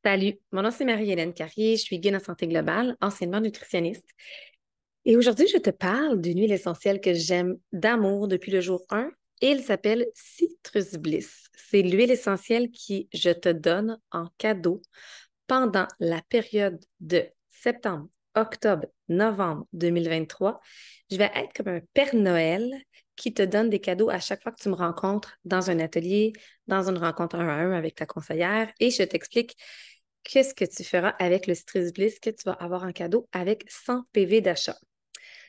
Salut, mon nom c'est Marie-Hélène Carrier, je suis guide en santé globale, anciennement nutritionniste. Et aujourd'hui, je te parle d'une huile essentielle que j'aime d'amour depuis le jour 1 et elle s'appelle Citrus Bliss. C'est l'huile essentielle qui je te donne en cadeau pendant la période de septembre, octobre, novembre 2023. Je vais être comme un Père Noël qui te donne des cadeaux à chaque fois que tu me rencontres dans un atelier, dans une rencontre 1 à 1 avec ta conseillère et je t'explique qu'est-ce que tu feras avec le Citrus Bliss que tu vas avoir en cadeau avec 100 PV d'achat.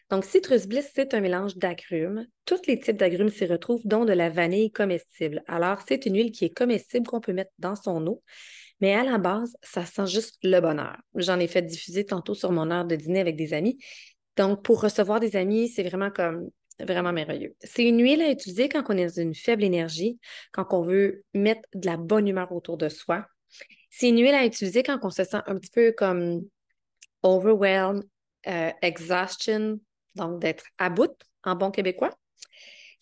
Donc, Citrus Bliss, c'est un mélange d'agrumes. Tous les types d'agrumes s'y retrouvent, dont de la vanille comestible. Alors, c'est une huile qui est comestible qu'on peut mettre dans son eau, mais à la base, ça sent juste le bonheur. J'en ai fait diffuser tantôt sur mon heure de dîner avec des amis. Donc, pour recevoir des amis, c'est vraiment comme vraiment merveilleux. C'est une huile à utiliser quand on est dans une faible énergie, quand on veut mettre de la bonne humeur autour de soi. C'est une huile à utiliser quand on se sent un petit peu comme overwhelmed, exhaustion, donc d'être à bout en bon québécois.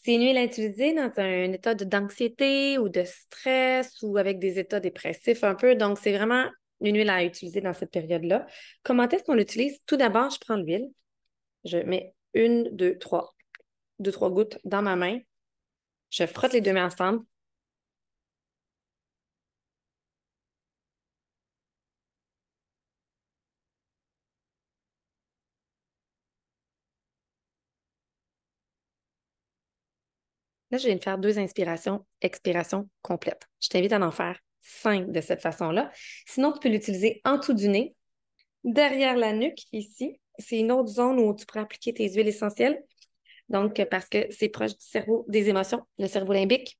C'est une huile à utiliser dans un état d'anxiété ou de stress ou avec des états dépressifs un peu. Donc, c'est vraiment une huile à utiliser dans cette période-là. Comment est-ce qu'on l'utilise? Tout d'abord, je prends l'huile. Je mets une, deux, trois, deux, trois gouttes dans ma main. Je frotte les deux mains ensemble. Là, je viens de faire 2 inspirations, expirations complètes. Je t'invite à en faire 5 de cette façon-là. Sinon, tu peux l'utiliser en dessous du nez, derrière la nuque, ici. C'est une autre zone où tu pourrais appliquer tes huiles essentielles. Donc, parce que c'est proche du cerveau des émotions, le cerveau limbique.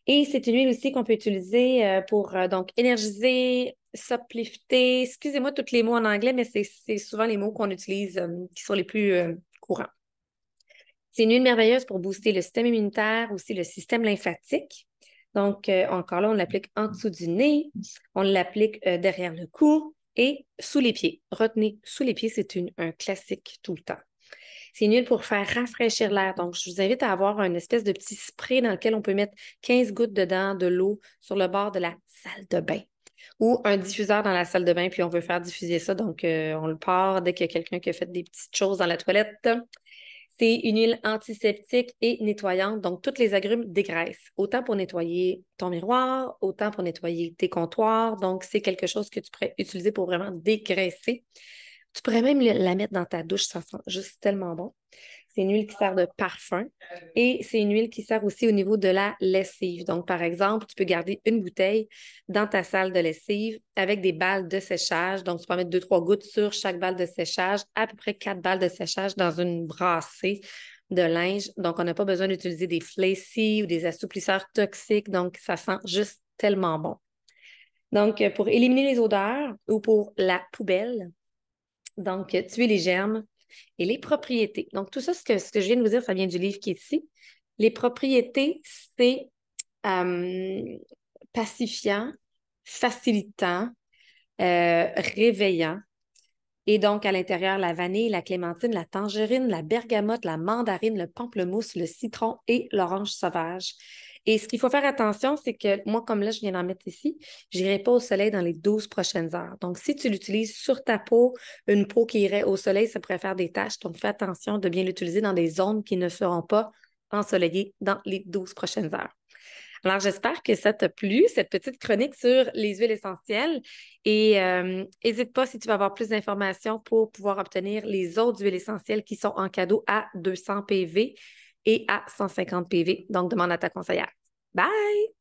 Et c'est une huile aussi qu'on peut utiliser pour donc énergiser, s'uplifter. Excusez-moi tous les mots en anglais, mais c'est souvent les mots qu'on utilise qui sont les plus courants. C'est une huile merveilleuse pour booster le système immunitaire, aussi le système lymphatique. Donc, encore là, on l'applique en dessous du nez, on l'applique derrière le cou et sous les pieds. Retenez, sous les pieds, c'est un classique tout le temps. C'est une huile pour faire rafraîchir l'air. Donc, je vous invite à avoir une espèce de petit spray dans lequel on peut mettre 15 gouttes dedans de l'eau sur le bord de la salle de bain ou un diffuseur dans la salle de bain, puis on veut faire diffuser ça. Donc, on le part dès qu'il y a quelqu'un qui a fait des petites choses dans la toilette. C'est une huile antiseptique et nettoyante, donc tous les agrumes dégraissent, autant pour nettoyer ton miroir, autant pour nettoyer tes comptoirs. Donc, c'est quelque chose que tu pourrais utiliser pour vraiment dégraisser. Tu pourrais même la mettre dans ta douche, ça sent juste tellement bon. C'est une huile qui sert de parfum et c'est une huile qui sert aussi au niveau de la lessive. Donc, par exemple, tu peux garder une bouteille dans ta salle de lessive avec des balles de séchage. Donc, tu peux mettre 2, 3 gouttes sur chaque balle de séchage, à peu près 4 balles de séchage dans une brassée de linge. Donc, on n'a pas besoin d'utiliser des flacy ou des assouplisseurs toxiques. Donc, ça sent juste tellement bon. Donc, pour éliminer les odeurs ou pour la poubelle, donc tuer les germes, et les propriétés. Donc, tout ça, ce que je viens de vous dire, ça vient du livre qui est ici. Les propriétés, c'est euh, pacifiant, facilitant, réveillant. Et donc, à l'intérieur, la vanille, la clémentine, la tangerine, la bergamote, la mandarine, le pamplemousse, le citron et l'orange sauvage. Et ce qu'il faut faire attention, c'est que moi, comme là, je viens d'en mettre ici, je n'irai pas au soleil dans les 12 prochaines heures. Donc, si tu l'utilises sur ta peau, une peau qui irait au soleil, ça pourrait faire des taches. Donc, fais attention de bien l'utiliser dans des zones qui ne seront pas ensoleillées dans les 12 prochaines heures. Alors, j'espère que ça t'a plu, cette petite chronique sur les huiles essentielles. Et n'hésite pas si tu veux avoir plus d'informations pour pouvoir obtenir les autres huiles essentielles qui sont en cadeau à 200 PV et à 150 PV. Donc, demande à ta conseillère. Bye!